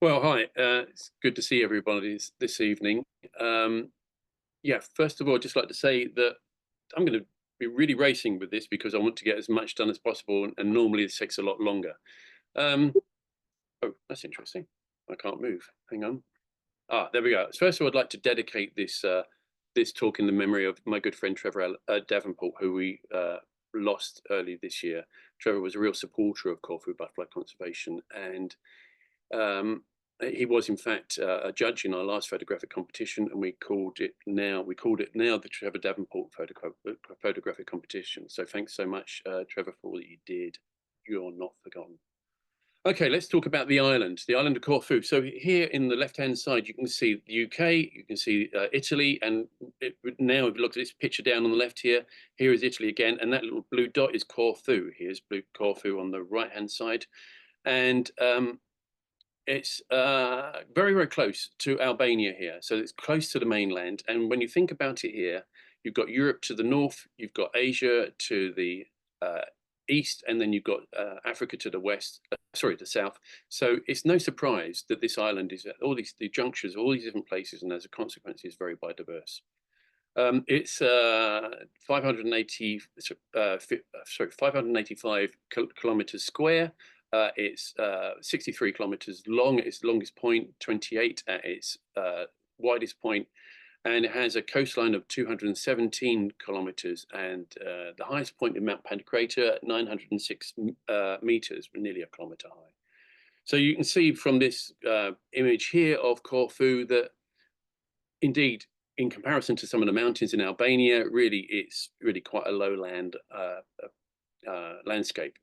Well, hi. It's good to see everybody this evening. Um, yeah, first of all, I'd just like to say that I'm going to be really racing with this because I want to get as much done as possible, and normally this takes a lot longer. Um, oh, that's interesting. I can't move. Hang on. There we go. So first of all, I'd like to dedicate this talk in the memory of my good friend Trevor Davenport, who we lost early this year. Trevor was a real supporter of Corfu Butterfly Conservation, and um, he was, in fact, a judge in our last photographic competition, and we called it now the Trevor Davenport photographic competition. So thanks so much, Trevor, for all that you did. You're not forgotten. Okay, let's talk about the island of Corfu. So here in the left-hand side, you can see the UK, you can see Italy, and now if you look at this picture down on the left here, here is Italy again, and that little blue dot is Corfu. Here's blue Corfu on the right-hand side, and it's very, very close to Albania here. So it's close to the mainland. And when you think about it here, you've got Europe to the north, you've got Asia to the uh, east, and then you've got Africa to the west, sorry, the south. So it's no surprise that this island is at all the junctures, all these different places, and as a consequence, is very biodiverse. It's 580, 585 kilometers square. It's 63 kilometers long at its longest point, 28 at its widest point, and it has a coastline of 217 kilometers, and the highest point in Mount Pancrator, 906 meters, nearly a kilometer high. So you can see from this image here of Corfu that indeed, in comparison to some of the mountains in Albania, really it's really quite a lowland landscape.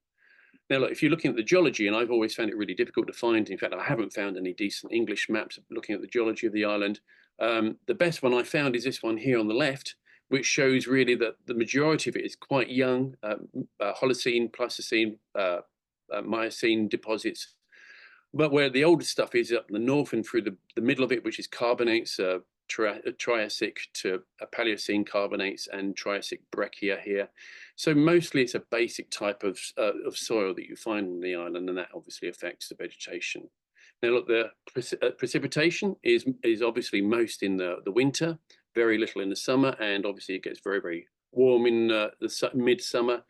Now, look, if you're looking at the geology, and I've always found it really difficult to find, in fact, I haven't found any decent English maps looking at the geology of the island. The best one I found is this one here on the left, which shows really that the majority of it is quite young, Holocene, Pleistocene, Miocene deposits. But where the older stuff is up in the north and through the middle of it, which is carbonates, Triassic to Paleocene carbonates and Triassic breccia here. So mostly it's a basic type of soil that you find on the island, and that obviously affects the vegetation. Now, look, the precipitation is obviously most in the winter, very little in the summer, and obviously it gets very, very warm in the midsummer.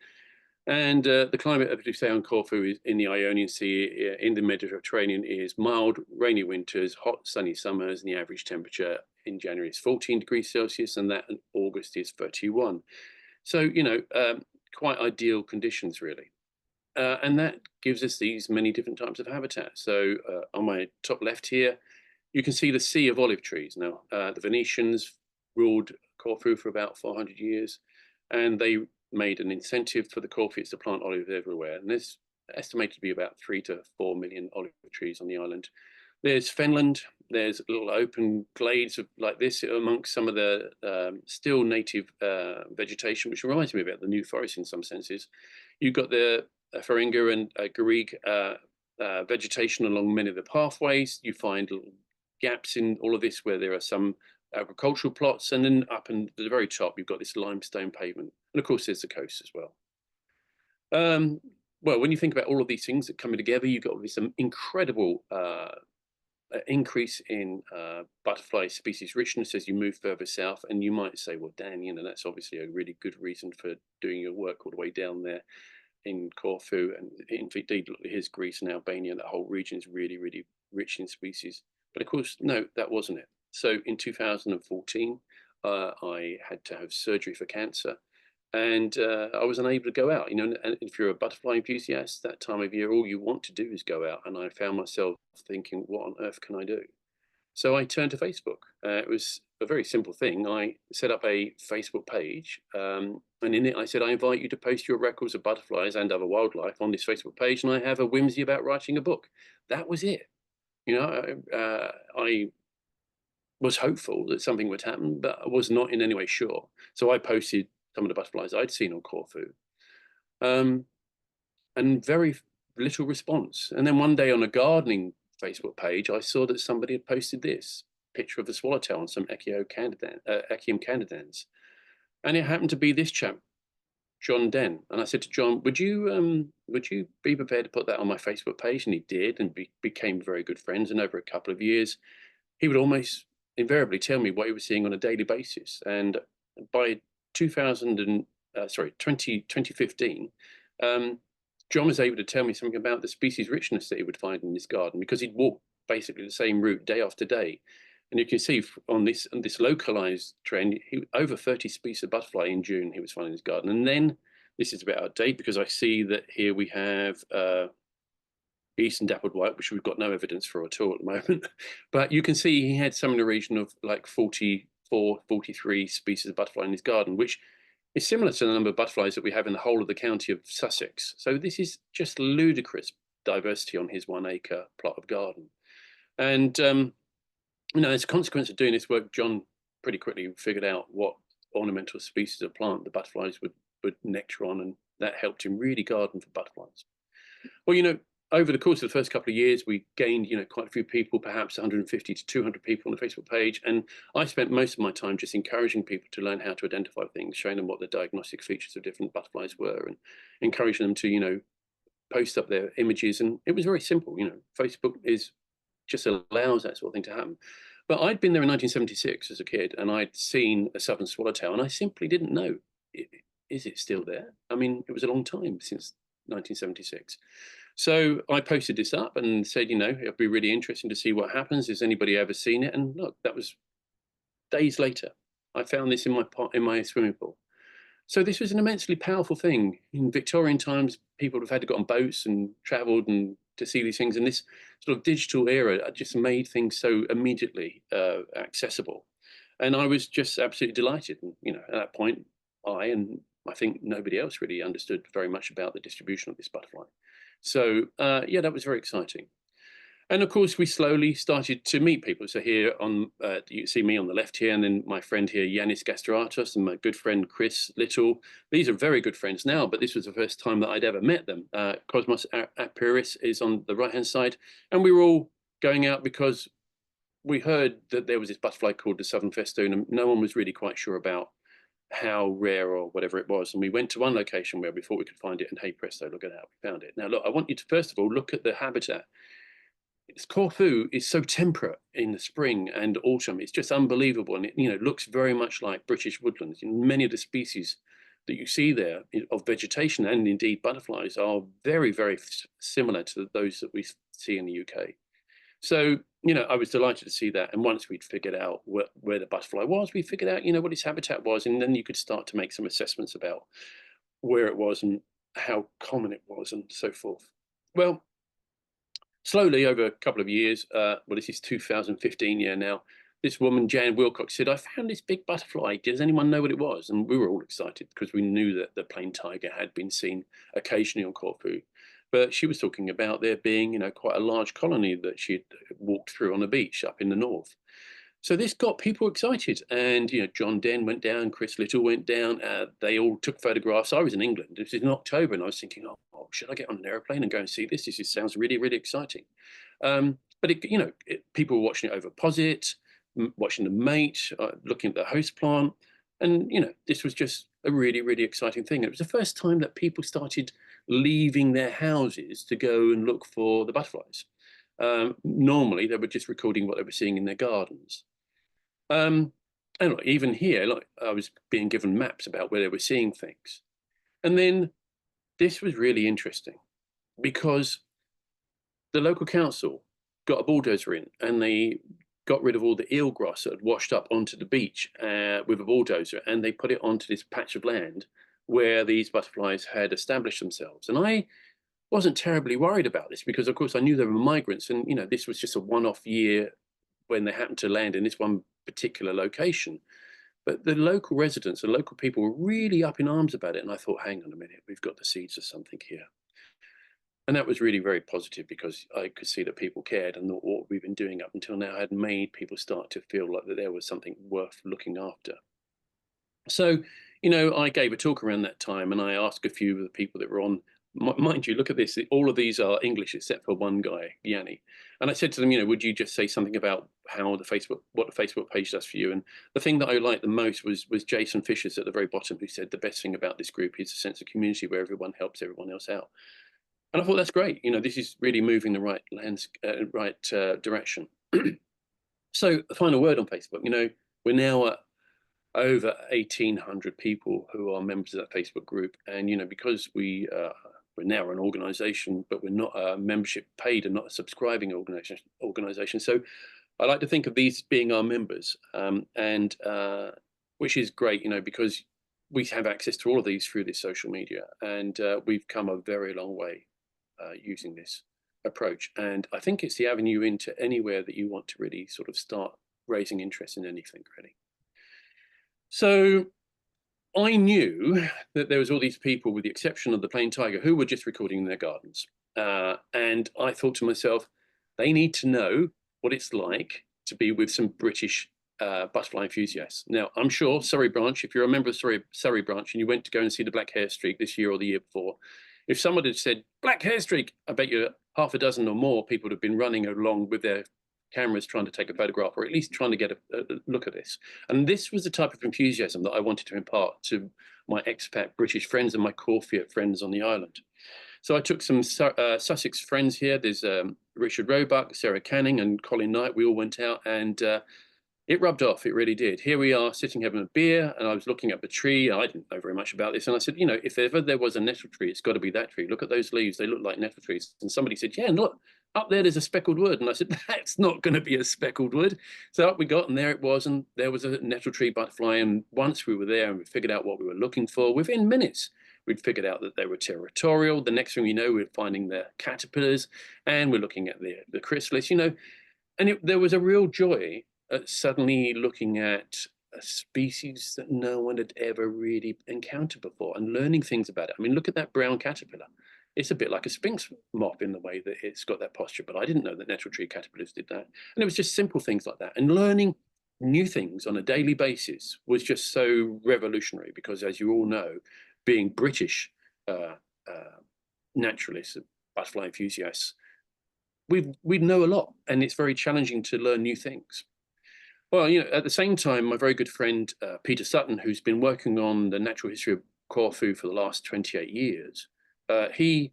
And the climate, as we say on Corfu, is in the Ionian Sea, in the Mediterranean, is mild, rainy winters, hot, sunny summers, and the average temperature in January is 14 degrees Celsius, and that in August is 31. So, quite ideal conditions, really. And that gives us these many different types of habitats. So on my top left here, you can see the sea of olive trees. Now, the Venetians ruled Corfu for about 400 years, and they made an incentive for the Corfians to plant olives everywhere. And there's estimated to be about 3 to 4 million olive trees on the island. There's fenland. There's little open glades like this amongst some of the still native vegetation, which reminds me about the New Forest in some senses. You've got the Faringa and Garrigue vegetation along many of the pathways. You find little gaps in all of this where there are some agricultural plots, and then up in the very top, you've got this limestone pavement. And of course, there's the coast as well. Well, when you think about all of these things that coming together, you've got this incredible increase in butterfly species richness as you move further south. And you might say, well, Dan, that's obviously a really good reason for doing your work all the way down there in Corfu. And indeed, here's Greece and Albania. That whole region is really, really rich in species. But of course, no, that wasn't it. So in 2014, I had to have surgery for cancer, and I was unable to go out. And if you're a butterfly enthusiast, that time of year, all you want to do is go out. And I found myself thinking, what on earth can I do? So I turned to Facebook. It was a very simple thing. I set up a Facebook page, and in it I said, I invite you to post your records of butterflies and other wildlife on this Facebook page, and I have a whimsy about writing a book. That was it. I was hopeful that something would happen, but I was not in any way sure. So I posted some of the butterflies I'd seen on Corfu, and very little response. And then one day on a gardening Facebook page, I saw that somebody had posted this picture of the swallowtail on some Echium candidans. And it happened to be this chap, John Den. And I said to John, would you be prepared to put that on my Facebook page? And he did, and became very good friends. And over a couple of years, he would almost invariably tell me what he was seeing on a daily basis. And by 2015, John was able to tell me something about the species richness that he would find in his garden, because he'd walked basically the same route day after day. And you can see on this localized trend, over 30 species of butterfly in June he was finding in his garden. And then this is about out of date, because I see that here we have eastern dappled white, which we've got no evidence for at all at the moment. But you can see he had some in the region of like 44, 43 species of butterfly in his garden, which is similar to the number of butterflies that we have in the whole of the county of Sussex. So this is just ludicrous diversity on his 1 acre plot of garden. And as a consequence of doing this work, John pretty quickly figured out what ornamental species of plant the butterflies would nectar on, and that helped him really garden for butterflies. Well, over the course of the first couple of years, we gained, quite a few people, perhaps 150 to 200 people on the Facebook page. And I spent most of my time just encouraging people to learn how to identify things, showing them what the diagnostic features of different butterflies were, and encouraging them to, post up their images. And it was very simple. Facebook just allows that sort of thing to happen. But I'd been there in 1976 as a kid, and I'd seen a southern swallowtail, and I simply didn't know, is it still there? I mean, it was a long time since 1976. So I posted this up and said, it'd be really interesting to see what happens. Has anybody ever seen it? And look, that was days later. I found this in my swimming pool. So this was an immensely powerful thing. In Victorian times, people would have had to go on boats and travelled and to see these things. And this sort of digital era just made things so immediately accessible. And I was just absolutely delighted. And, at that point, I think nobody else really understood very much about the distribution of this butterfly. So yeah, that was very exciting. And of course, we slowly started to meet people. So here you see me on the left here, and then my friend here, Yanis Gastratos, and my good friend, Chris Little. These are very good friends now, but this was the first time that I'd ever met them. Cosmos Apiris is on the right-hand side. And we were all going out because we heard that there was this butterfly called the Southern Festoon, and no one was really quite sure about how rare or whatever it was. And we went to one location where we thought we could find it, and hey presto, look at that, we found it. Now look, I want you to first of all look at the habitat. Corfu is so temperate in the spring and autumn. It's just unbelievable, and it looks very much like British woodlands. Many of the species that you see there of vegetation, and indeed butterflies, are very, very similar to those that we see in the UK. So, I was delighted to see that. And once we'd figured out where the butterfly was, we figured out, what its habitat was. And then you could start to make some assessments about where it was and how common it was and so forth. Well, slowly over a couple of years, this is 2015 year now, this woman, Jan Wilcox, said, I found this big butterfly. Does anyone know what it was? And we were all excited because we knew that the plain tiger had been seen occasionally on Corfu. But she was talking about there being, quite a large colony that she'd walked through on the beach up in the north. So this got people excited. And, John Den went down, Chris Little went down. They all took photographs. I was in England. This is in October, and I was thinking, oh, should I get on an airplane and go and see this? This sounds really, really exciting. But, people were watching it over POSIT, watching the mate, looking at the host plant. And, this was just a really, really exciting thing. It was the first time that people started leaving their houses to go and look for the butterflies. Normally, they were just recording what they were seeing in their gardens. And even here, I was being given maps about where they were seeing things. And then this was really interesting because the local council got a bulldozer in, and they got rid of all the eelgrass that had washed up onto the beach with a bulldozer, and they put it onto this patch of land where these butterflies had established themselves. And I wasn't terribly worried about this because, of course, I knew they were migrants, and this was just a one-off year when they happened to land in this one particular location. But the local residents, the local people, were really up in arms about it, and I thought, hang on a minute, we've got the seeds of something here. And that was really very positive because I could see that people cared, and that what we've been doing up until now had made people start to feel like that there was something worth looking after. So, I gave a talk around that time, and I asked a few of the people that were on mind you, look at this. All of these are English except for one guy, Yanni. And I said to them, would you just say something about what the Facebook page does for you? And the thing that I liked the most was Jason Fisher's at the very bottom, who said the best thing about this group is a sense of community where everyone helps everyone else out. And I thought that's great. This is really moving the right direction. So the final word on Facebook, we're now at over 1,800 people who are members of that Facebook group. And, because we're now an organization, but we're not a membership paid and not a subscribing organization. So I like to think of these being our members, and which is great, because we have access to all of these through this social media, and we've come a very long way using this approach. And I think it's the avenue into anywhere that you want to really sort of start raising interest in anything, really. So I knew that there was all these people, with the exception of the plain tiger, who were just recording in their gardens. And I thought to myself, they need to know what it's like to be with some British butterfly enthusiasts. Now, I'm sure Surrey branch, if you're a member of Surrey branch and you went to go and see the black hair streak this year or the year before, if someone had said black hair streak, I bet you half a dozen or more people would have been running along with their cameras trying to take a photograph, or at least trying to get a look at this. And this was the type of enthusiasm that I wanted to impart to my expat British friends and my Corfu friends on the island. So I took some Sussex friends here. There's Richard Roebuck, Sarah Canning, and Colin Knight. We all went out, and it rubbed off. It really did. Here we are sitting having a beer, and I was looking at the tree. I didn't know very much about this. And I said, if ever there was a nettle tree, it's got to be that tree. Look at those leaves. They look like nettle trees. And somebody said, yeah, look, up there's a speckled wood. And I said, that's not going to be a speckled wood. So up we got, and there it was. And there was a nettle tree butterfly. And once we were there and we figured out what we were looking for, within minutes, we'd figured out that they were territorial. The next thing we know, we're finding their caterpillars, and we're looking at the chrysalis, and there was a real joy at suddenly looking at a species that no one had ever really encountered before and learning things about it. I mean, look at that brown caterpillar. It's a bit like a sphinx moth in the way that it's got that posture, but I didn't know that nettle tree caterpillars did that. And it was just simple things like that. And learning new things on a daily basis was just so revolutionary, because as you all know, being British naturalists, butterfly enthusiasts, we know a lot, and it's very challenging to learn new things. Well, at the same time, my very good friend, Peter Sutton, who's been working on the natural history of Corfu for the last 28 years, he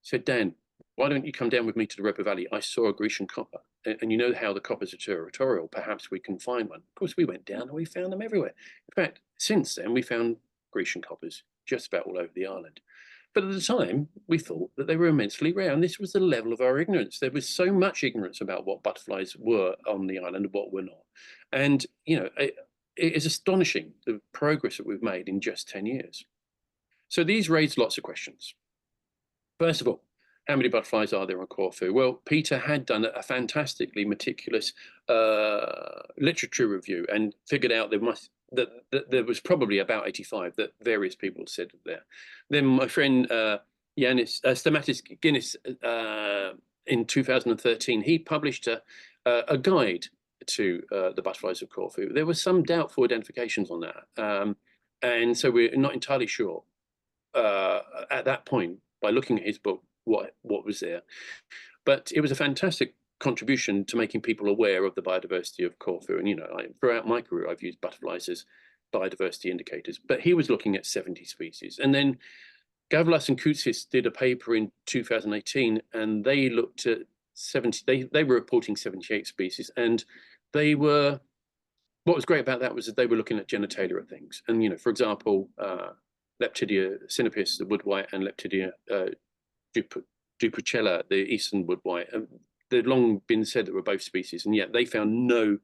said, Dan, why don't you come down with me to the Rhopper Valley? I saw a Grecian copper, and you know how the coppers are territorial. Perhaps we can find one. Of course, we went down and we found them everywhere. In fact, since then, we found Grecian coppers just about all over the island. But at the time, we thought that they were immensely rare, and this was the level of our ignorance. There was so much ignorance about what butterflies were on the island and what were not. And, it is astonishing, the progress that we've made in just 10 years. So these raised lots of questions. First of all, how many butterflies are there on Corfu? Well, Peter had done a fantastically meticulous literature review and figured out that there was probably about 85 that various people said there. Then my friend Stamatis Guinness in 2013, he published a guide to the butterflies of Corfu. There were some doubtful identifications on that, and so we're not entirely sure at that point, by looking at his book, what was there. But it was a fantastic contribution to making people aware of the biodiversity of Corfu. And, throughout my career, I've used butterflies as biodiversity indicators, but he was looking at 70 species. And then Gavlas and Koutsis did a paper in 2018, and they looked at 70, they were reporting 78 species. And what was great about that was that they were looking at genitalia of things. And, for example, Leptidia sinapis, the wood white, and Leptidia dupucella, the eastern wood white. They'd long been said that were both species, and yet they found no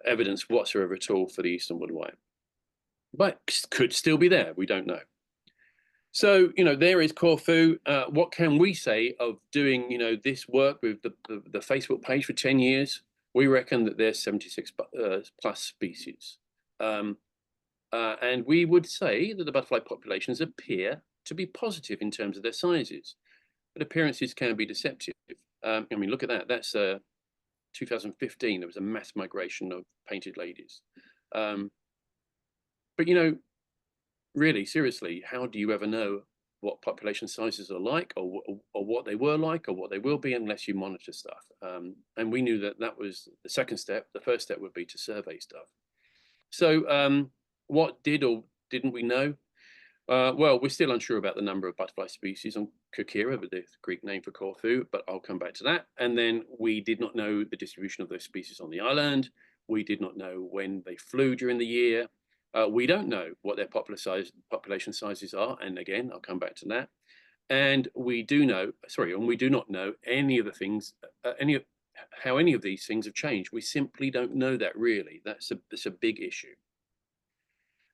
evidence whatsoever at all for the eastern wood white. But could still be there, we don't know. So, there is Corfu. What can we say of doing, this work with the Facebook page for 10 years? We reckon that there's 76 plus species. And we would say that the butterfly populations appear to be positive in terms of their sizes, but appearances can be deceptive. Look at that. That's 2015. There was a mass migration of painted ladies. But, really, seriously, how do you ever know what population sizes are like, or what they were like, or what they will be, unless you monitor stuff. And we knew that that was the second step. The first step would be to survey stuff. So what did or didn't we know? Well, we're still unsure about the number of butterfly species on Kukira, the Greek name for Corfu, but I'll come back to that. And then we did not know the distribution of those species on the island. We did not know when they flew during the year. We don't know what their population sizes are. And again, I'll come back to that. And we do not know any of the things, how any of these things have changed. We simply don't know that really. That's a big issue.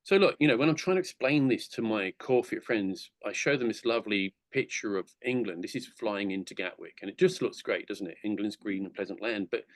So look, when I'm trying to explain this to my Corfu friends, I show them this lovely picture of England. This is flying into Gatwick, and it just looks great, doesn't it? England's green and pleasant land. But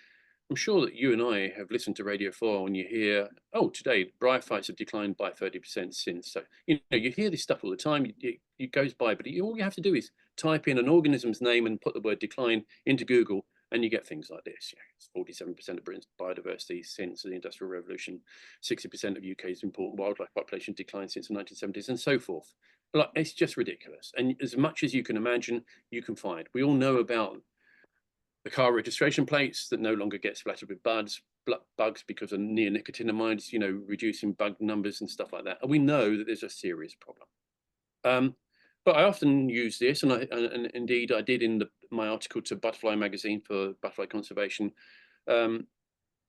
I'm sure that you and I have listened to Radio 4 when you hear, oh, today bryophytes have declined by 30% since. So, you hear this stuff all the time. It goes by, but all you have to do is type in an organism's name and put the word decline into Google, and you get things like this. It's 47% of Britain's biodiversity since the Industrial Revolution, 60% of UK's important wildlife population declined since the 1970s, and so forth. Like, it's just ridiculous. And as much as you can imagine, you can find. We all know about the car registration plates that no longer get splattered with bugs because of neonicotinoids, reducing bug numbers and stuff like that. And we know that there's a serious problem. But I often use this, and indeed I did in my article to Butterfly magazine for Butterfly Conservation. Diane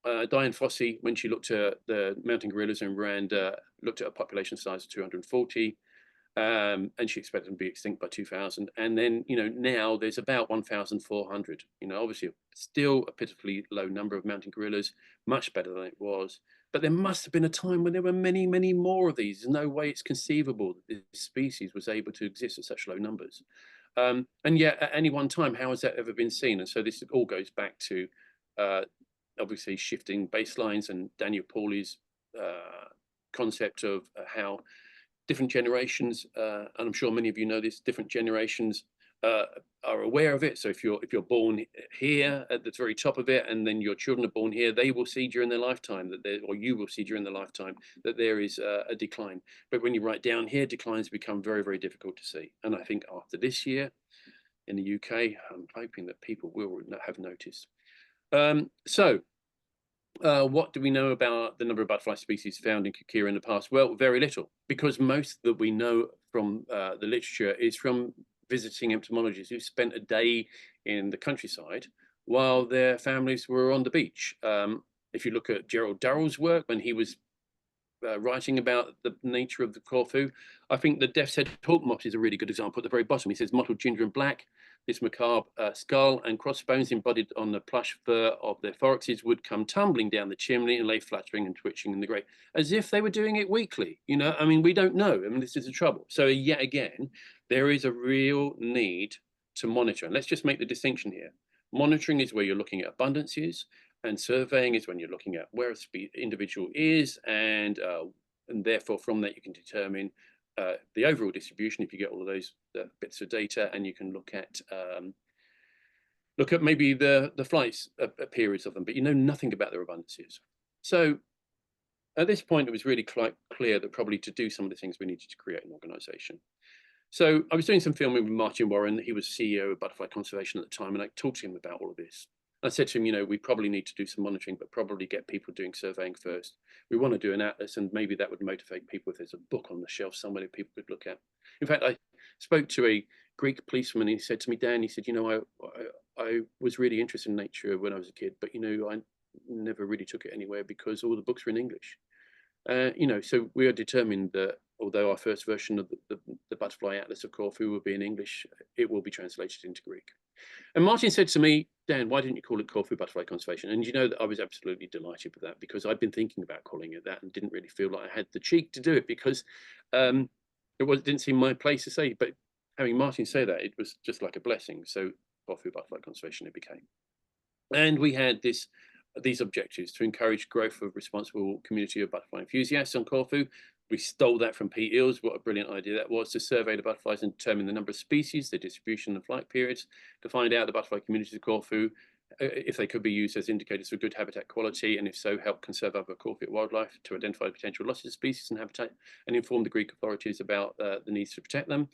Fossey, when she looked at the mountain gorillas in Rwanda, looked at a population size of 240, and she expected them to be extinct by 2000. And then, now there's about 1,400. Obviously still a pitifully low number of mountain gorillas, much better than it was. But there must have been a time when there were many, many more of these. There's no way it's conceivable that this species was able to exist at such low numbers. And yet, at any one time, how has that ever been seen? And so this all goes back to, obviously, shifting baselines and Daniel Pauly's concept of how different generations, and I'm sure many of you know this, different generations are aware of it. So if you're born here at the very top of it, and then your children are born here, they will see during their lifetime or you will see during their lifetime that there is a decline. But when you write down here, declines become very, very difficult to see. And I think after this year in the UK, I'm hoping that people will have noticed. What do we know about the number of butterfly species found in Kukira in the past? Well, very little, because most that we know from the literature is from visiting entomologists who spent a day in the countryside while their families were on the beach. If you look at Gerald Durrell's work when he was writing about the nature of the Corfu, I think the death's head hawk moth is a really good example. At the very bottom, he says mottled ginger and black. This macabre skull and crossbones embodied on the plush fur of their thoraxes would come tumbling down the chimney and lay fluttering and twitching in the grate, as if they were doing it weekly. We don't know. This is the trouble. So yet again, there is a real need to monitor. And let's just make the distinction here. Monitoring is where you're looking at abundances, and surveying is when you're looking at where a individual is, and therefore from that you can determine the overall distribution if you get all of those bits of data, and you can look at maybe the flights periods of them, but you know nothing about their abundances. So at this point, it was really quite clear that probably to do some of the things we needed to create an organization. So I was doing some filming with Martin Warren. He was CEO of Butterfly Conservation at the time, and I talked to him about all of this. I said to him, we probably need to do some monitoring, but probably get people doing surveying first. We want to do an atlas, and maybe that would motivate people if there's a book on the shelf somewhere that people could look at. In fact, I spoke to a Greek policeman, and he said to me, Dan, he said, I was really interested in nature when I was a kid, but, I never really took it anywhere because all the books were in English. So we are determined that although our first version of the Butterfly Atlas of Corfu will be in English, it will be translated into Greek. And Martin said to me, Dan, why didn't you call it Corfu Butterfly Conservation? And that I was absolutely delighted with that, because I'd been thinking about calling it that and didn't really feel like I had the cheek to do it, because it didn't seem my place to say. But having Martin say that, it was just like a blessing. So Corfu Butterfly Conservation it became. And we had these objectives to encourage growth of responsible community of butterfly enthusiasts on Corfu. We stole that from Pete Eales. What a brilliant idea that was, to survey the butterflies and determine the number of species, their distribution and flight periods, to find out the butterfly communities of Corfu, if they could be used as indicators for good habitat quality, and if so, help conserve other Corfu wildlife, to identify potential losses of species and habitat, and inform the Greek authorities about the needs to protect them.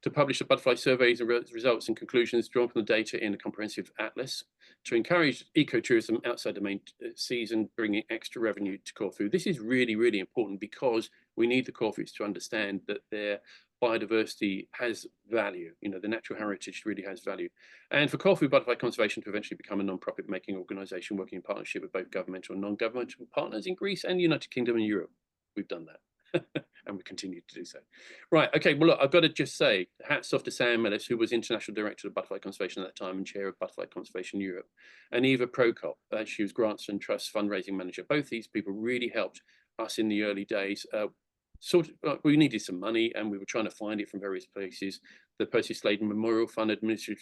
to publish the butterfly surveys and results and conclusions drawn from the data in a comprehensive atlas, to encourage ecotourism outside the main season, bringing extra revenue to Corfu. This is really, really important because we need the Corfus to understand that their biodiversity has value. You know, the natural heritage really has value. And for Corfu Butterfly Conservation to eventually become a non-profit making organisation working in partnership with both governmental and non-governmental partners in Greece and the United Kingdom and Europe. We've done that. And we continue to do so. Right, okay, well, look, I've got to just say, hats off to Sam Ellis, who was International Director of Butterfly Conservation at that time and Chair of Butterfly Conservation Europe, and Eva Prokop, she was Grants and Trust Fundraising Manager. Both these people really helped us in the early days. We needed some money and we were trying to find it from various places. The Percy Sladen Memorial Fund administered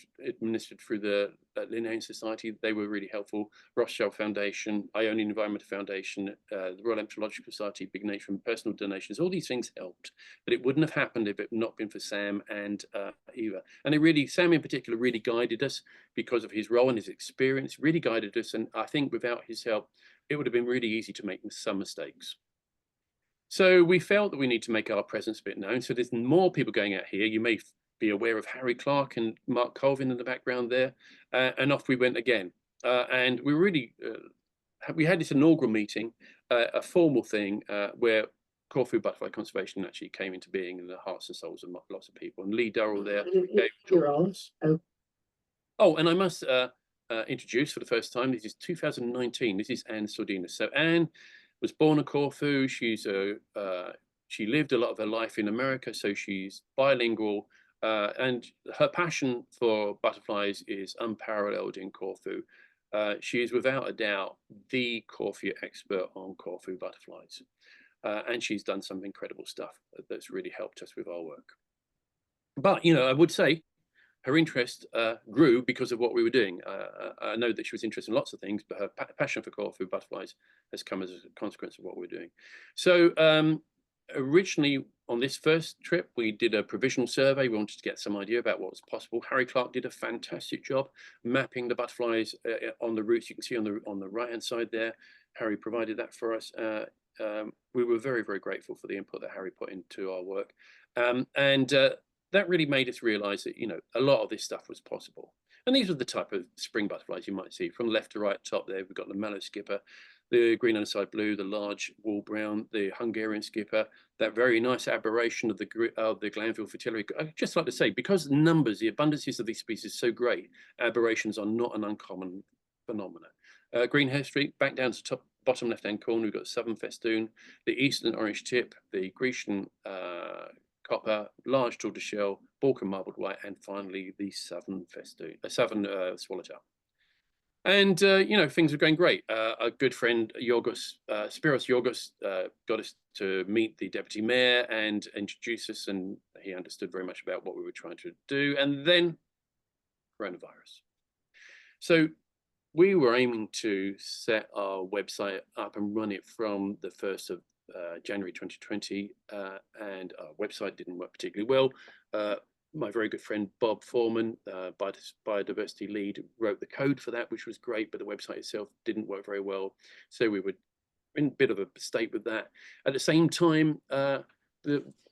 through the Linnean Society, they were really helpful. Rothschild Foundation, Ionian Environmental Foundation, the Royal Entomological Society, Big Nature, and personal donations, all these things helped. But it wouldn't have happened if it had not been for Sam and Eva. And Sam in particular really guided us because of his role and his experience, really guided us. And I think without his help, it would have been really easy to make some mistakes. So we felt that we need to make our presence a bit known. So there's more people going out here. You may be aware of Harry Clark and Mark Colvin in the background there. And off we went again. And we really, we had this inaugural meeting, a formal thing where Corfu Butterfly Conservation actually came into being in the hearts and souls of lots of people. And Lee Durrell there gave talks. Oh, and I must introduce for the first time, this is 2019. This is Anne Sordinas. So Anne was born in Corfu. She lived a lot of her life in America, so she's bilingual, and her passion for butterflies is unparalleled in Corfu. She is without a doubt the Corfu expert on Corfu butterflies, and she's done some incredible stuff that's really helped us with our work. But, you know, I would say her interest grew because of what we were doing. I know that she was interested in lots of things, but her passion for Corfu butterflies has come as a consequence of what we're doing. So originally on this first trip, we did a provisional survey. We wanted to get some idea about what was possible. Harry Clark did a fantastic job mapping the butterflies on the routes you can see on the right-hand side there. Harry provided that for us. We were very, very grateful for the input that Harry put into our work. That really made us realize that, you know, a lot of this stuff was possible. And these are the type of spring butterflies you might see from left to right top there. We've got the mallow skipper, the green underside blue, the large wool brown, the Hungarian skipper, that very nice aberration of the Glanville fritillary. I'd just like to say, because the numbers, the abundances of these species is so great, aberrations are not an uncommon phenomenon. Green hair streak, back down to top, bottom left-hand corner, we've got southern festoon, the eastern orange tip, the Grecian copper, large tortoiseshell, Balkan marbled white, and finally the southern festoon, swallowtail. And you know, things were going great. A good friend, Spiros Yorgos, got us to meet the deputy mayor and introduce us, and he understood very much about what we were trying to do. And then coronavirus. So we were aiming to set our website up and run it from the 1st of January 2020, and our website didn't work particularly well. My very good friend Bob Foreman, biodiversity lead, wrote the code for that, which was great, but the website itself didn't work very well. So we were in a bit of a state with that. At the same time, the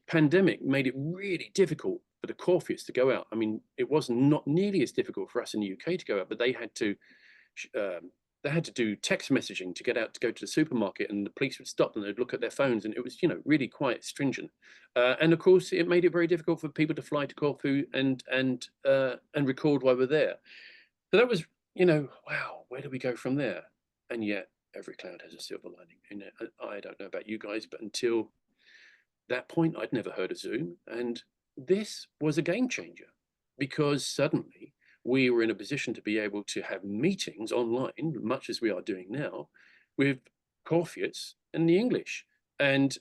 pandemic made it really difficult for the Corfus to go out. I mean, it was not nearly as difficult for us in the UK to go out, but they had to do text messaging to get out to go to the supermarket, and the police would stop them. They'd look at their phones, and it was, you know, really quite stringent. And of course, it made it very difficult for people to fly to Corfu and record while we're there. So that was, you know, wow, where do we go from there? And yet, every cloud has a silver lining. And I don't know about you guys, but until that point, I'd never heard of Zoom, and this was a game changer because suddenly we were in a position to be able to have meetings online, much as we are doing now, with Corfus in the English. And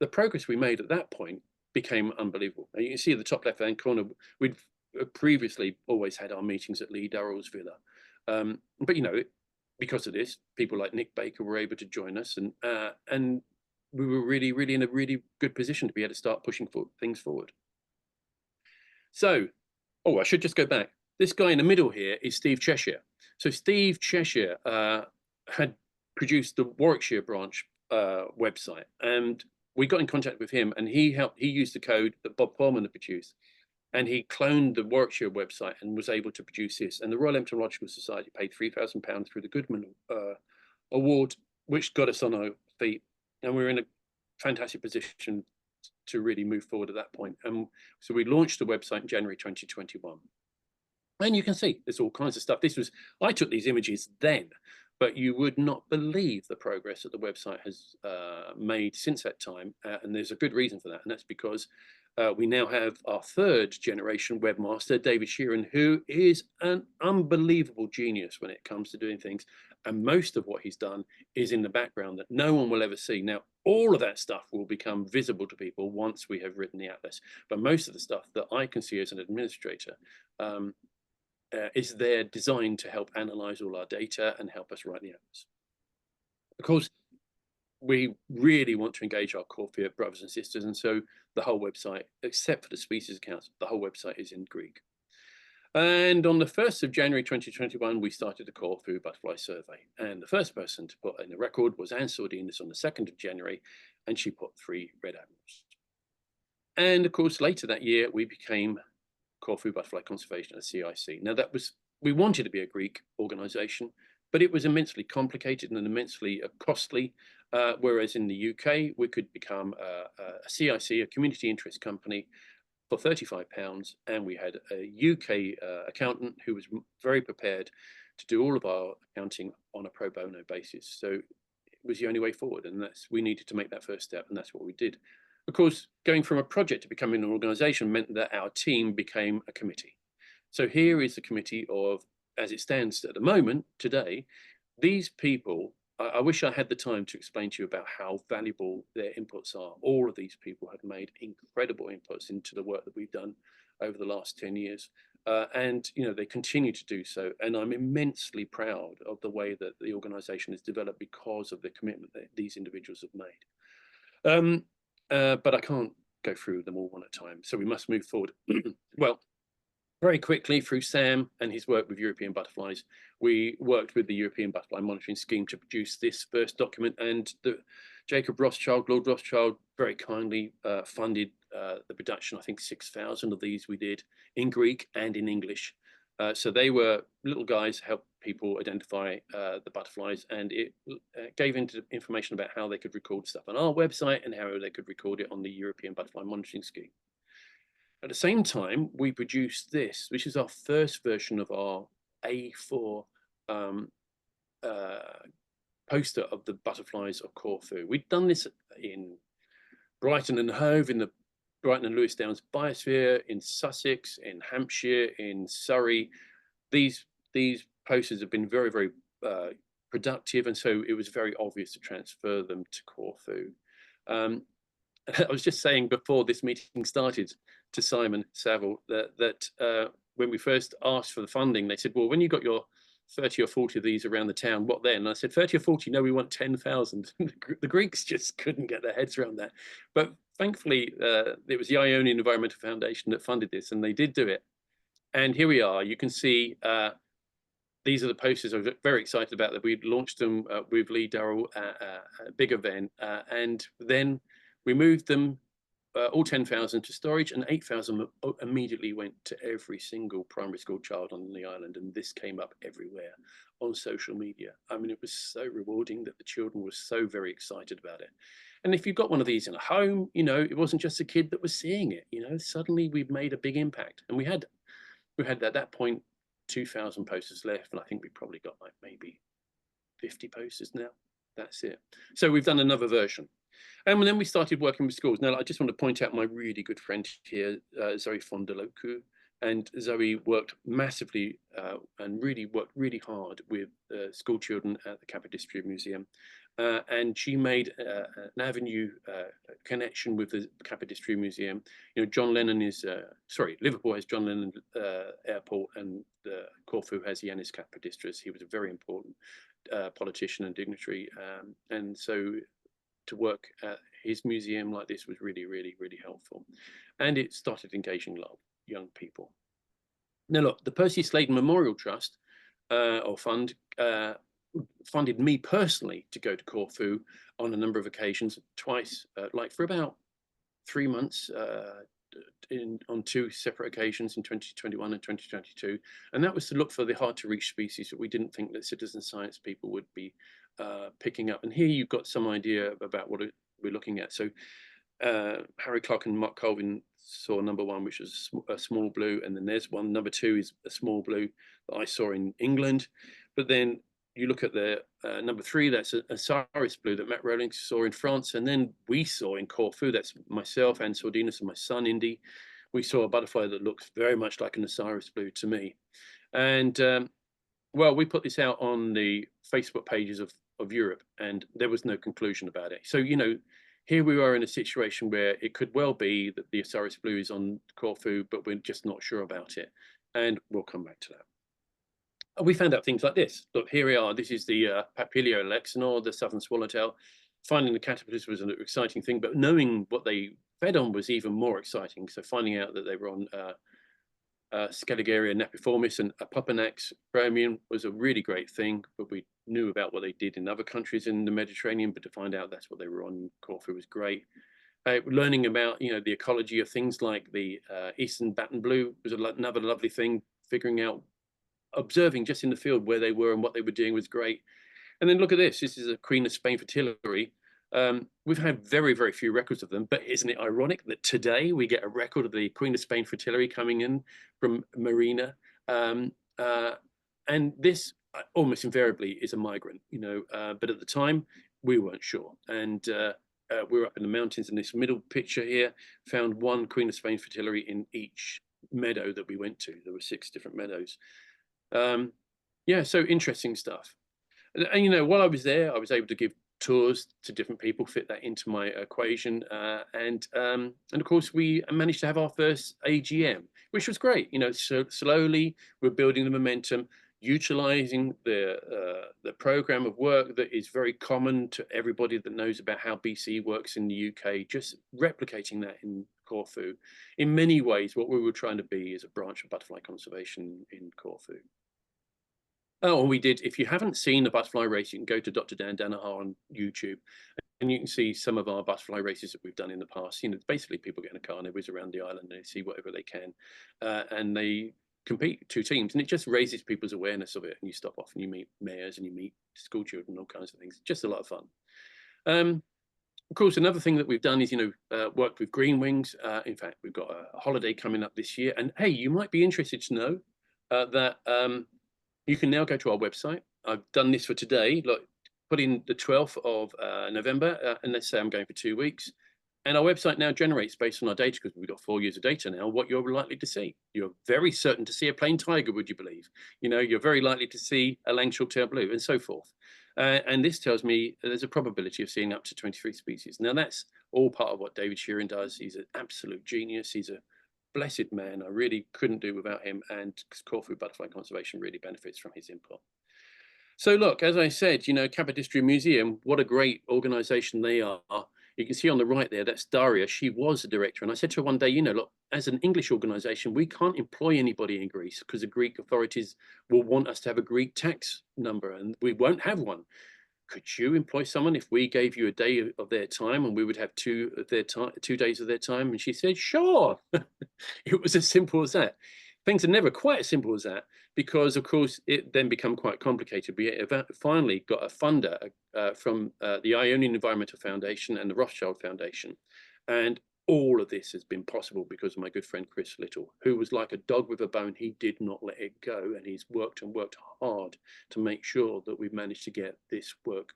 the progress we made at that point became unbelievable. Now you can see at the top left-hand corner, we'd previously always had our meetings at Lee Durrell's villa. But, you know, because of this, people like Nick Baker were able to join us, and we were really, really in a really good position to be able to start pushing things forward. So, oh, I should just go back. This guy in the middle here is Steve Cheshire. So Steve Cheshire had produced the Warwickshire branch website, and we got in contact with him, and he used the code that Bob Foreman had produced. And he cloned the Warwickshire website and was able to produce this. And the Royal Entomological Society paid £3,000 through the Goodman Award, which got us on our feet. And we were in a fantastic position to really move forward at that point. And so we launched the website in January 2021. And you can see there's all kinds of stuff. I took these images then, but you would not believe the progress that the website has made since that time. And there's a good reason for that. And that's because we now have our third generation webmaster, David Sheeran, who is an unbelievable genius when it comes to doing things. And most of what he's done is in the background that no one will ever see. Now, all of that stuff will become visible to people once we have written the atlas. But most of the stuff that I can see as an administrator is there designed to help analyze all our data and help us write the atlas. Of course, we really want to engage our Corfu brothers and sisters, and so the whole website, except for the species accounts, the whole website is in Greek. And on the 1st of January 2021, we started the Corfu Butterfly Survey. And the first person to put in the record was Anne Sordinus on the 2nd of January, and she put 3 red admirals. And of course, later that year, we became Corfu Butterfly Conservation at CIC. Now, we wanted to be a Greek organization, but it was immensely complicated and immensely costly. Whereas in the UK, we could become a CIC, a community interest company, for £35, and we had a UK accountant who was very prepared to do all of our accounting on a pro bono basis. So it was the only way forward, and we needed to make that first step, and that's what we did. Of course, going from a project to becoming an organization meant that our team became a committee. So here is the committee of, as it stands at the moment, today, these people, I wish I had the time to explain to you about how valuable their inputs are. All of these people have made incredible inputs into the work that we've done over the last 10 years. And they continue to do so. And I'm immensely proud of the way that the organization has developed because of the commitment that these individuals have made. But I can't go through them all one at a time, so we must move forward. Well, very quickly, through Sam and his work with European butterflies, we worked with the European Butterfly Monitoring Scheme to produce this first document, and Jacob Rothschild, Lord Rothschild, very kindly funded the production. I think 6,000 of these we did in Greek and in English. So they were little guys, helped people identify the butterflies, and it gave information about how they could record stuff on our website and how they could record it on the European Butterfly Monitoring Scheme. At the same time, we produced this, which is our first version of our A4 poster of the butterflies of Corfu. We'd done this in Brighton and Hove, in the Brighton and Lewis Downs biosphere, in Sussex, in Hampshire, in Surrey. These posters have been very, very productive, and so it was very obvious to transfer them to Corfu. I was just saying before this meeting started to Simon Saville that when we first asked for the funding, they said, well, when you got your 30 or 40 of these around the town, what then? And I said, 30 or 40, no, we want 10,000. The Greeks just couldn't get their heads around that. But thankfully, it was the Ionian Environmental Foundation that funded this, and they did do it. And here we are. You can see these are the posters I was very excited about, that we'd launched them with Lee Durrell at a big event. And then we moved them, all 10,000 to storage, and 8,000 immediately went to every single primary school child on the island. And this came up everywhere on social media. I mean, it was so rewarding that the children were so very excited about it. And if you've got one of these in a home, it wasn't just a kid that was seeing it, suddenly we've made a big impact. And we had at that point 2,000 posters left, and I think we probably got like maybe 50 posters now. That's it. So we've done another version. And then we started working with schools. Now, I just want to point out my really good friend here, Zoe Fondoloku. And Zoe worked massively and worked really hard with school children at the Capodistria Museum. And she made an avenue connection with the Capodistria Museum. John Lennon Liverpool has John Lennon Airport, and Corfu has Yannis Kapodistrias. He was a very important politician and dignitary. And so to work at his museum like this was really, really, really helpful. And it started engaging a lot of young people. Now, look, the Percy Sladen Memorial Trust or Fund funded me personally to go to Corfu on a number of occasions, twice, like for about 3 months, on two separate occasions in 2021 and 2022, and that was to look for the hard to reach species that we didn't think that citizen science people would be picking up. And here you've got some idea about what we're looking at. So Harry Clark and Mark Colvin saw number one, which was a small blue, and then there's one. Number two is a small blue that I saw in England, but then you look at the number three, that's a Osiris blue that Matt Rowling saw in France, and then we saw in Corfu, that's myself and Sordinus and my son Indy, we saw a butterfly that looks very much like an Osiris blue to me. And well, we put this out on the Facebook pages of Europe, and there was no conclusion about it. So, you know, here we are in a situation where it could well be that the Osiris blue is on Corfu, but we're just not sure about it. And we'll come back to that. We found out things like this. Look, here we are. This is the Papilio lexinor, the southern swallowtail. Finding the caterpillars was an exciting thing, but knowing what they fed on was even more exciting. So finding out that they were on Scaligeria napiformis and Apopanax bromium was a really great thing, but we knew about what they did in other countries in the Mediterranean, but to find out that's what they were on Corfu was great. Learning about, you know, the ecology of things like the Eastern batten blue was another lovely thing. Figuring out, observing just in the field where they were and what they were doing was great. And then look at this. This is a Queen of Spain fritillary. We've had very, very few records of them, but isn't it ironic that today we get a record of the Queen of Spain fritillary coming in from Marina? And this almost invariably is a migrant, you know, but at the time we weren't sure. And we were up in the mountains, in this middle picture here, found one Queen of Spain fritillary in each meadow that we went to. There were 6 different meadows. Yeah, so interesting stuff. And, you know, while I was there, I was able to give tours to different people, fit that into my equation. And of course, we managed to have our first AGM, which was great. You know, so slowly we're building the momentum, utilizing the program of work that is very common to everybody that knows about how BC works in the UK, just replicating that in Corfu. In many ways, what we were trying to be is a branch of butterfly conservation in Corfu. Oh, and we did. If you haven't seen the butterfly race, you can go to Dr. Dan Danahar on YouTube, and you can see some of our butterfly races that we've done in the past. You know, basically people get in a car and they whiz around the island and they see whatever they can, and they compete 2 teams, and it just raises people's awareness of it. And you stop off and you meet mayors and you meet school children, all kinds of things. Just a lot of fun. Of course, another thing that we've done is, you know, worked with green wings. In fact, we've got a holiday coming up this year, and hey, you might be interested to know that. You can now go to our website. I've done this for today. Look, put in the 12th of November, and let's say I'm going for 2 weeks. And our website now generates, based on our data, because we've got 4 years of data now, what you're likely to see. You're very certain to see a plain tiger, would you believe? You know, you're very likely to see a lang short-tailed blue, and so forth. And this tells me there's a probability of seeing up to 23 species. Now, that's all part of what David Sheeran does. He's an absolute genius. He's a blessed man. I really couldn't do without him, and Corfu Butterfly Conservation really benefits from his input. So look, as I said, you know, Capodistria Museum, what a great organization they are. You can see on the right there, that's Daria. She was the director. And I said to her one day, you know, look, as an English organization, we can't employ anybody in Greece because the Greek authorities will want us to have a Greek tax number, and we won't have one. Could you employ someone if we gave you a day of their time and we would have 2 days of their time? And she said, sure. It was as simple as that. Things are never quite as simple as that, because of course it then become quite complicated. We finally got a funder from the Ionian Environmental Foundation and the Rothschild Foundation. And all of this has been possible because of my good friend Chris Little, who was like a dog with a bone. He did not let it go, and he's worked and worked hard to make sure that we've managed to get this work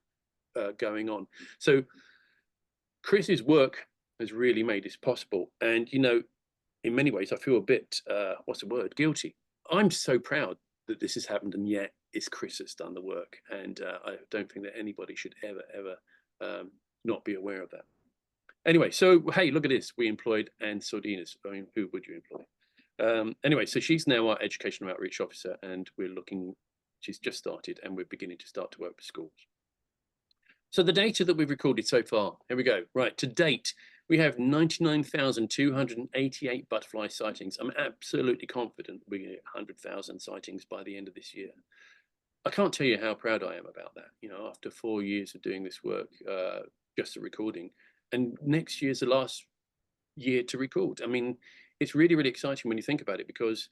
going on. So Chris's work has really made this possible. And, you know, in many ways, I feel a bit, what's the word, guilty. I'm so proud that this has happened, and yet it's Chris that's done the work. And I don't think that anybody should ever not be aware of that. Anyway, so, hey, look at this. We employed Anne Sordinus. I mean, who would you employ? Anyway, so she's now our educational outreach officer, and we're looking, she's just started, and we're beginning to start to work with schools. So the data that we've recorded so far, here we go. Right, to date, we have 99,288 butterfly sightings. I'm absolutely confident we get 100,000 sightings by the end of this year. I can't tell you how proud I am about that. You know, after 4 years of doing this work, just a recording. And next year's the last year to record. I mean, it's really, really exciting when you think about it, because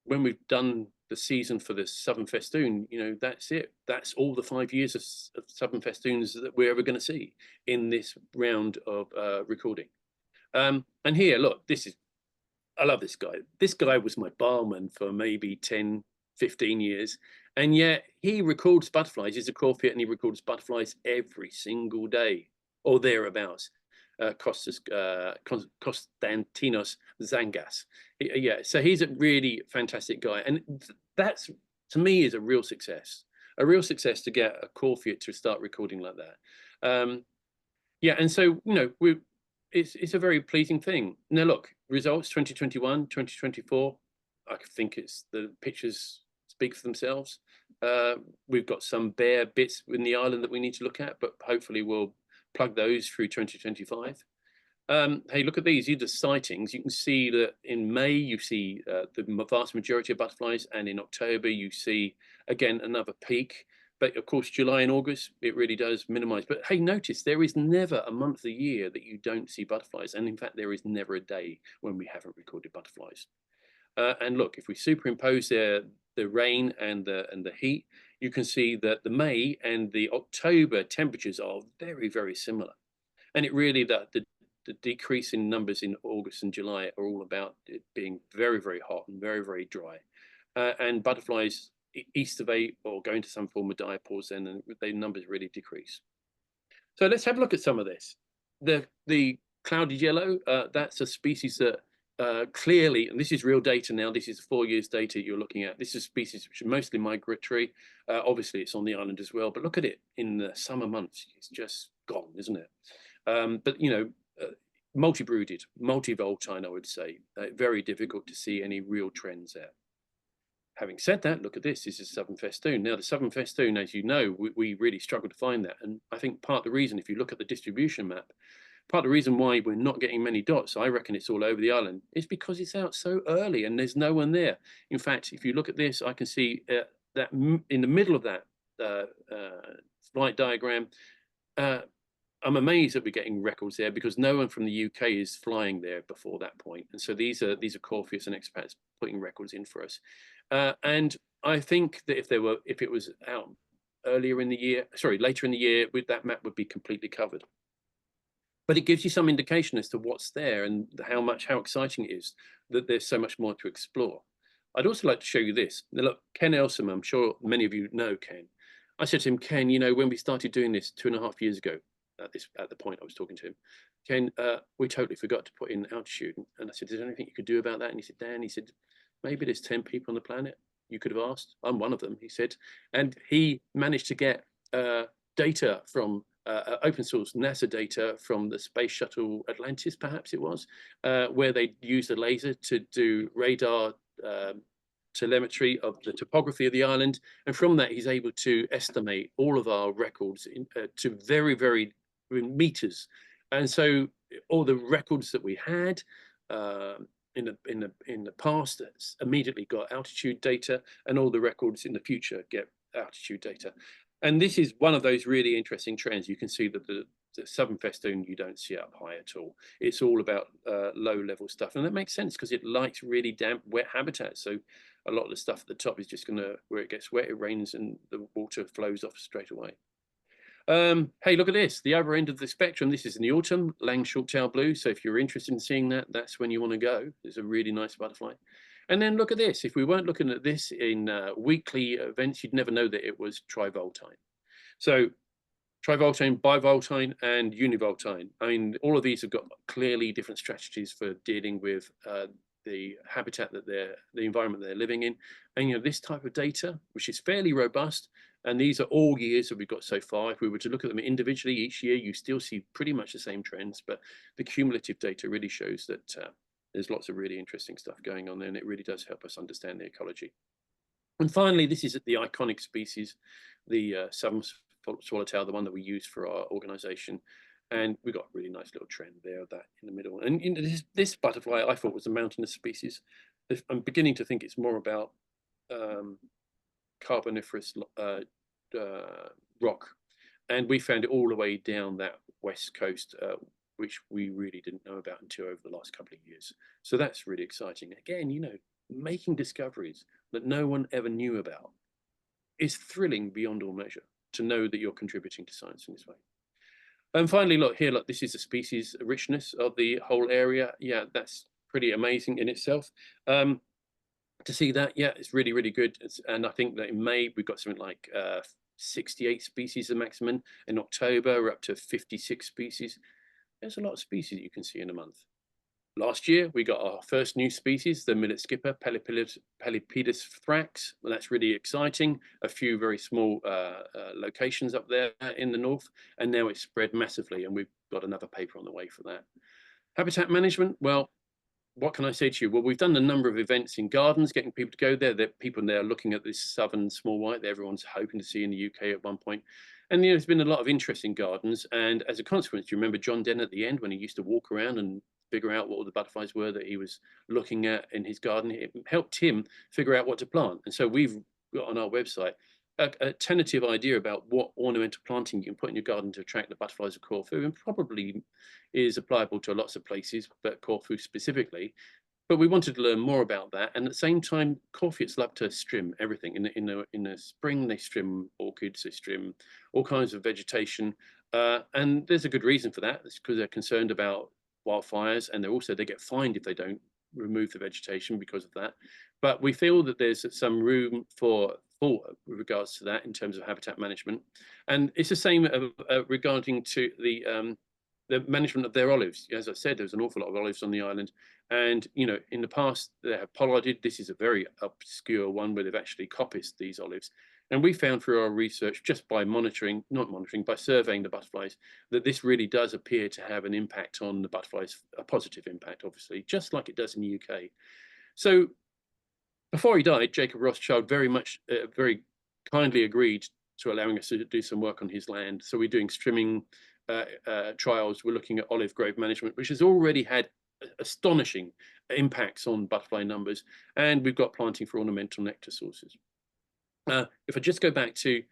when we've done the season for the Southern Festoon, you know, that's it. That's all the 5 years of Southern Festoons that we're ever going to see in this round of recording. And here, look, I love this guy. This guy was my barman for maybe 10, 15 years. And yet he records butterflies. He's a Corfiet and he records butterflies every single day or thereabouts. Konstantinos Zangas. Yeah, so he's a really fantastic guy. And that's, to me, is a real success. A real success to get a Corfiet to start recording like that. Yeah, and so, you know, it's a very pleasing thing. Now, look, results 2021, 2024. I think the pictures speak for themselves. We've got some bare bits in the island that we need to look at, but hopefully we'll plug those through 2025. Hey, look at these. These are sightings. You can see that in May, you see the vast majority of butterflies, and in October, you see, again, another peak. But of course, July and August, it really does minimize. But hey, notice there is never a month of the year that you don't see butterflies. And in fact, there is never a day when we haven't recorded butterflies. And look, if we superimpose the rain and the heat, you can see that the May and the October temperatures are very, very similar. And it really, the decrease in numbers in August and July are all about it being very, very hot and very, very dry. And butterflies estivate or go into some form of diapause, then, and the numbers really decrease. So let's have a look at some of this. The clouded yellow, that's a species that clearly, and this is real data now, this is 4 years data you're looking at. This is species which are mostly migratory. Obviously, it's on the island as well, but look at it in the summer months. It's just gone, isn't it? But, you know, multi-brooded, multi-voltine, I would say. Very difficult to see any real trends there. Having said that, look at this. This is Southern Festoon. Now, the Southern Festoon, as you know, we really struggle to find that. And I think part of the reason, if you look at the distribution map, part of the reason why we're not getting many dots, I reckon it's all over the island, is because it's out so early and there's no one there. In fact, if you look at this, I can see that in the middle of that flight diagram, I'm amazed that we're getting records there because no one from the UK is flying there before that point. And so these are Corfius and expats putting records in for us. And I think that if it was out earlier in the year, sorry, later in the year, that map would be completely covered. But it gives you some indication as to what's there and how exciting it is that there's so much more to explore. I'd also like to show you this. Now look, Ken Elsom, I'm sure many of you know Ken. I said to him, Ken, you know, when we started doing this 2.5 years ago, at the point I was talking to him, Ken, we totally forgot to put in altitude. And I said, is there anything you could do about that? And he said, Dan, he said, maybe there's 10 people on the planet. You could have asked. I'm one of them, he said. And he managed to get data from open source NASA data from the space shuttle Atlantis, perhaps it was, where they used a laser to do radar telemetry of the topography of the island. And from that, he's able to estimate all of our records to very, very meters. And so all the records that we had in the past immediately got altitude data, and all the records in the future get altitude data. And this is one of those really interesting trends. You can see that the Southern Festoon, you don't see up high at all. It's all about low level stuff. And that makes sense because it likes really damp, wet habitats. So a lot of the stuff at the top is just gonna, where it gets wet, it rains and the water flows off straight away. Hey, look at this, the other end of the spectrum. This is in the autumn, Lang short-tailed blue. So if you're interested in seeing that, that's when you want to go. It's a really nice butterfly. And then look at this. If we weren't looking at this in weekly events, you'd never know that it was trivoltine. So trivoltine, bivoltine, and univoltine. I mean, all of these have got clearly different strategies for dealing with the habitat that the environment they're living in. And, you know, this type of data, which is fairly robust, and these are all years that we've got so far. If we were to look at them individually each year, you still see pretty much the same trends, but the cumulative data really shows that there's lots of really interesting stuff going on there, and it really does help us understand the ecology. And finally, this is the iconic species, the southern swallowtail, the one that we use for our organization. And we've got a really nice little trend there of that in the middle. And you know, this butterfly I thought was a mountainous species. I'm beginning to think it's more about carboniferous rock. And we found it all the way down that west coast which we really didn't know about until over the last couple of years. So that's really exciting. Again, you know, making discoveries that no one ever knew about is thrilling beyond all measure to know that you're contributing to science in this way. And finally, look here, look, this is the species richness of the whole area. Yeah, that's pretty amazing in itself. To see that, yeah, it's really, really good. And I think that in May, we've got something like 68 species, the maximum. In October, we're up to 56 species. There's a lot of species you can see in a month. Last year, we got our first new species, the millet skipper, Pelipedus thrax. Well, that's really exciting. A few very small locations up there in the north, and now it's spread massively, and we've got another paper on the way for that. Habitat management, well, what can I say to you? Well, we've done a number of events in gardens, getting people to go there. There are people there looking at this southern small white that everyone's hoping to see in the UK at one point. And you know, there's been a lot of interest in gardens. And as a consequence, do you remember John Denner at the end when he used to walk around and figure out what all the butterflies were that he was looking at in his garden? It helped him figure out what to plant. And so we've got on our website a tentative idea about what ornamental planting you can put in your garden to attract the butterflies of Corfu, and probably is applicable to lots of places, but Corfu specifically. But we wanted to learn more about that, and at the same time, Corfutes love to strim everything. In the spring, they strim orchids, they strim all kinds of vegetation, and there's a good reason for that. It's because they're concerned about wildfires, and they get fined if they don't remove the vegetation because of that. But we feel that there's some room for with regards to that in terms of habitat management, and it's the same regarding to the management of their olives. As I said, there's an awful lot of olives on the island, and you know, in the past they have pollarded. This is a very obscure one where they've actually coppiced these olives, and we found through our research, just by by surveying the butterflies, that this really does appear to have an impact on the butterflies, a positive impact, obviously, just like it does in the UK. So before he died, Jacob Rothschild very kindly agreed to allowing us to do some work on his land. So we're doing strimming trials. We're looking at olive grove management, which has already had astonishing impacts on butterfly numbers. And we've got planting for ornamental nectar sources. If I just go back to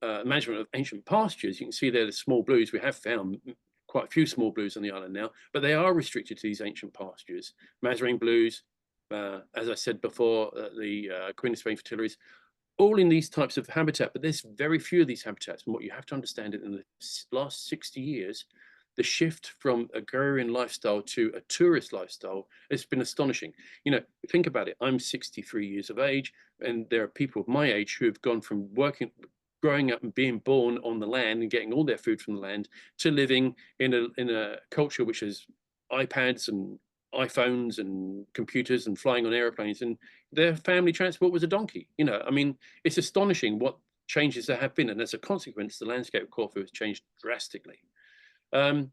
management of ancient pastures, you can see there the small blues. We have found quite a few small blues on the island now, but they are restricted to these ancient pastures. Mazarine blues, as I said before, the Queen of Spain fritillaries, all in these types of habitat, but there's very few of these habitats. And what you have to understand is in the last 60 years, the shift from agrarian lifestyle to a tourist lifestyle has been astonishing. You know, think about it. I'm 63 years of age, and there are people of my age who have gone from growing up and being born on the land and getting all their food from the land to living in a culture which has iPads and iPhones and computers and flying on airplanes, and their family transport was a donkey. You know, I mean, it's astonishing what changes there have been, and as a consequence, the landscape of Corfu has changed drastically. And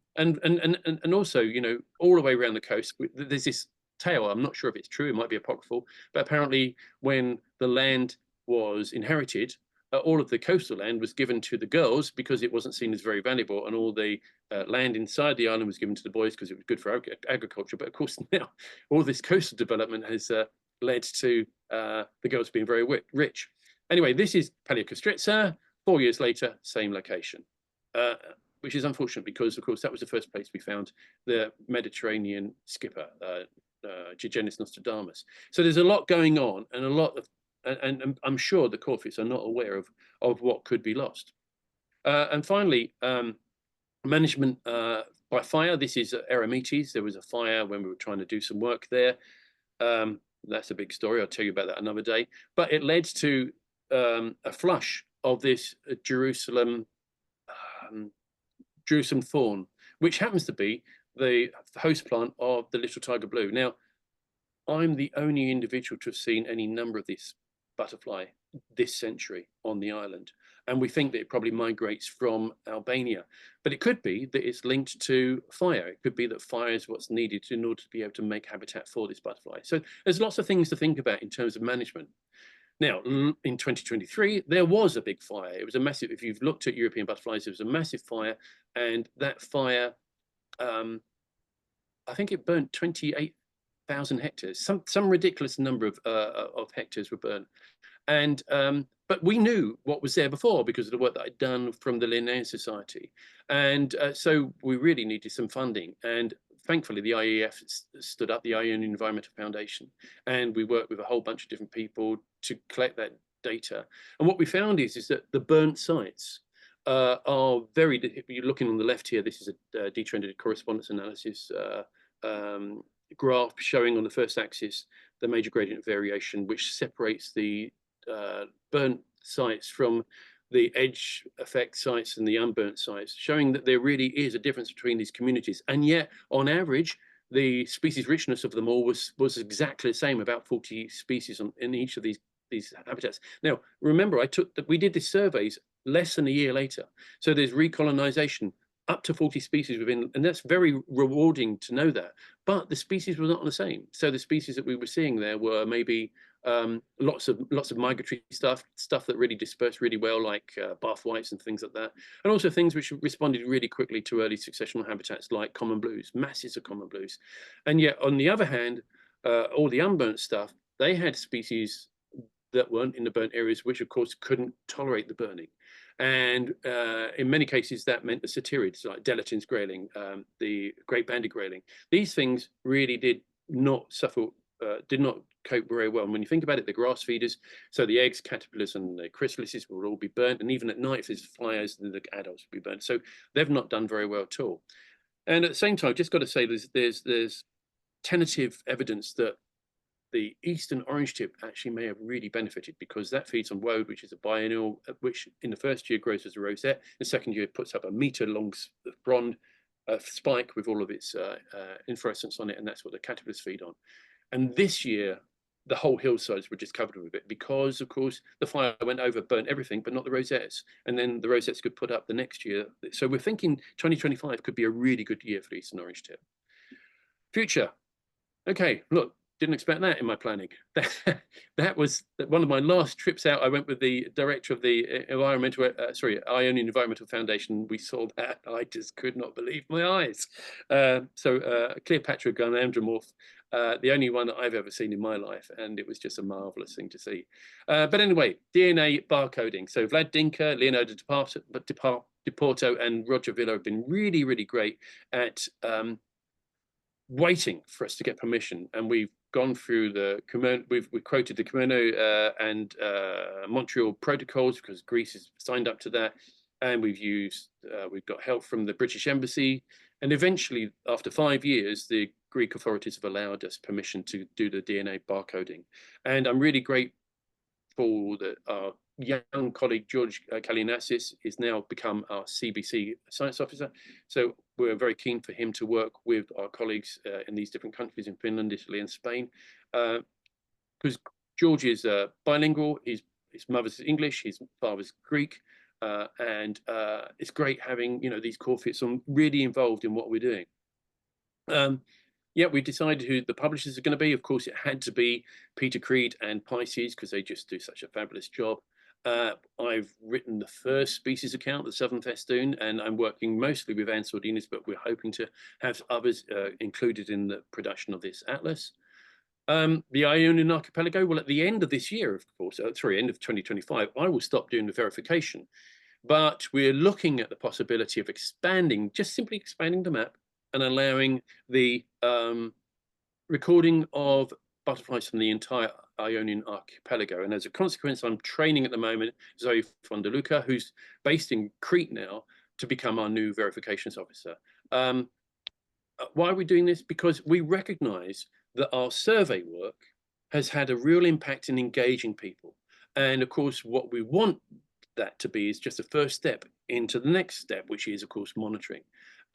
also, you know, all the way around the coast, there's this tale. I'm not sure if it's true; it might be apocryphal, but apparently, when the land was inherited, all of the coastal land was given to the girls because it wasn't seen as very valuable, and all the land inside the island was given to the boys because it was good for agriculture. But of course, now all this coastal development has led to the girls being very rich. Anyway, this is Paleocastritza. 4 years later, same location, which is unfortunate because, of course, that was the first place we found the Mediterranean skipper, Gigenis nostradamus. So there's a lot going on, and a lot of and I'm sure the Corfutes are not aware of what could be lost. And finally, management by fire. This is Eremites. There was a fire when we were trying to do some work there. That's a big story. I'll tell you about that another day. But it led to a flush of this Jerusalem thorn, which happens to be the host plant of the little tiger blue. Now, I'm the only individual to have seen any number of this butterfly this century on the island, and we think that it probably migrates from Albania, but it could be that it's linked to fire. It could be that fire is what's needed in order to be able to make habitat for this butterfly. So there's lots of things to think about in terms of management. Now, in 2023, there was a big fire. It was a massive, if you've looked at European butterflies, it was a massive fire, and that fire, I think it burnt 28 1,000 hectares. Some ridiculous number of hectares were burnt. And but we knew what was there before because of the work that I'd done from the Linnean Society, and so we really needed some funding. And thankfully, the IEF stood up, the Ionian Environmental Foundation, and we worked with a whole bunch of different people to collect that data. And what we found is that the burnt sites are very. If you're looking on the left here, this is a detrended correspondence analysis graph showing on the first axis the major gradient of variation, which separates the burnt sites from the edge effect sites and the unburnt sites, showing that there really is a difference between these communities. And yet, on average, the species richness of them all was exactly the same, about 40 species in each of these habitats. Now, remember, we did these surveys less than a year later. So there's recolonization up to 40 species within, and that's very rewarding to know that. But the species were not the same. So the species that we were seeing there were maybe lots of migratory stuff that really dispersed really well, like bath whites and things like that, and also things which responded really quickly to early successional habitats like common blues, masses of common blues. And yet, on the other hand, all the unburnt stuff, they had species that weren't in the burnt areas, which of course couldn't tolerate the burning. And in many cases, that meant the satyrids, like Delatin's grayling, the great banded grayling. These things really did not suffer, did not cope very well. And when you think about it, the grass feeders, so the eggs, caterpillars, and the chrysalises will all be burnt. And even at night, if there's flyers, the adults will be burnt. So they've not done very well at all. And at the same time, I've just got to say, there's tentative evidence that the eastern orange tip actually may have really benefited, because that feeds on woad, which is a biennial, which in the first year grows as a rosette. The second year puts up a meter long frond spike with all of its inflorescence on it, and that's what the caterpillars feed on. And this year, the whole hillsides were just covered with it because, of course, the fire went over, burnt everything, but not the rosettes. And then the rosettes could put up the next year. So we're thinking 2025 could be a really good year for the eastern orange tip. Future. Okay, look, didn't expect that in my planning. That was one of my last trips out. I went with the director of the Ionian Environmental Foundation. We saw that. I just could not believe my eyes. Cleopatra gynandromorph, the only one that I've ever seen in my life, and it was just a marvelous thing to see. But anyway, DNA barcoding. So Vlad Dinka, Leonardo Di Porto, and Roger Villa have been really, really great at waiting for us to get permission, and we've gone through we've quoted the Communo and Montreal protocols, because Greece has signed up to that, and we've got help from the British Embassy, and eventually, after 5 years, the Greek authorities have allowed us permission to do the DNA barcoding. And I'm really grateful that our young colleague George Kalinassis is now become our CBC science officer. So we're very keen for him to work with our colleagues in these different countries, in Finland, Italy, and Spain, because George is bilingual. His mother's English, his father's Greek, and it's great having these Corfits really involved in what we're doing. Yeah, we decided who the publishers are going to be. Of course, it had to be Peter Creed and Pisces, because they just do such a fabulous job. I've written the first species account, the Southern Festoon, and I'm working mostly with Anne Sordinas, but we're hoping to have others included in the production of this atlas. The Ionian Archipelago, well, at the end of this year, of course, end of 2025, I will stop doing the verification. But we're looking at the possibility of just simply expanding the map and allowing the recording of butterflies from the entire Ionian Archipelago. And as a consequence, I'm training at the moment Zoe von der Luca, who's based in Crete now, to become our new verifications officer. Why are we doing this? Because we recognize that our survey work has had a real impact in engaging people. And of course, what we want that to be is just a first step into the next step, which is, of course, monitoring.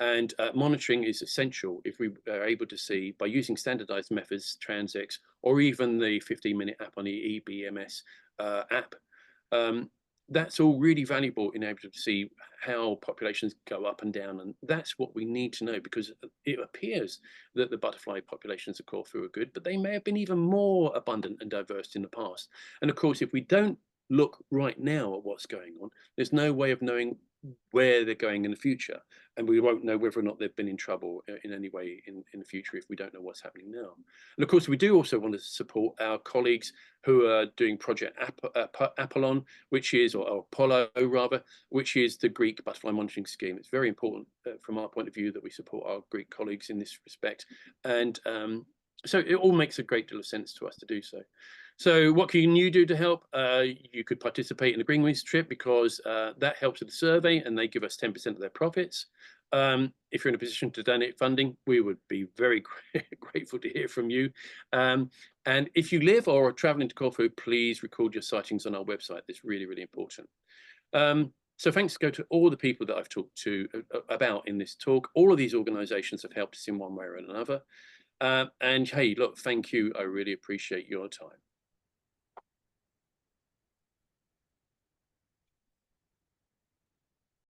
And monitoring is essential if we are able to see, by using standardized methods, TransX, or even the 15-minute app on the EBMS app. That's all really valuable in able to see how populations go up and down. And that's what we need to know, because it appears that the butterfly populations of Corfu are good, but they may have been even more abundant and diverse in the past. And of course, if we don't look right now at what's going on, there's no way of knowing where they're going in the future, and we won't know whether or not they've been in trouble in any way in the future if we don't know what's happening now. And of course, we do also want to support our colleagues who are doing Project Apollon, which is, or Apollo rather, which is the Greek butterfly monitoring scheme. It's very important from our point of view that we support our Greek colleagues in this respect, and so it all makes a great deal of sense to us to do so. So what can you do to help? You could participate in the Green Wings trip, because that helps with the survey and they give us 10% of their profits. If you're in a position to donate funding, we would be very grateful to hear from you. And if you live or are traveling to Corfu, please record your sightings on our website. It's really, really important. So thanks go to all the people that I've talked to about in this talk. All of these organizations have helped us in one way or another. And hey, look, thank you. I really appreciate your time.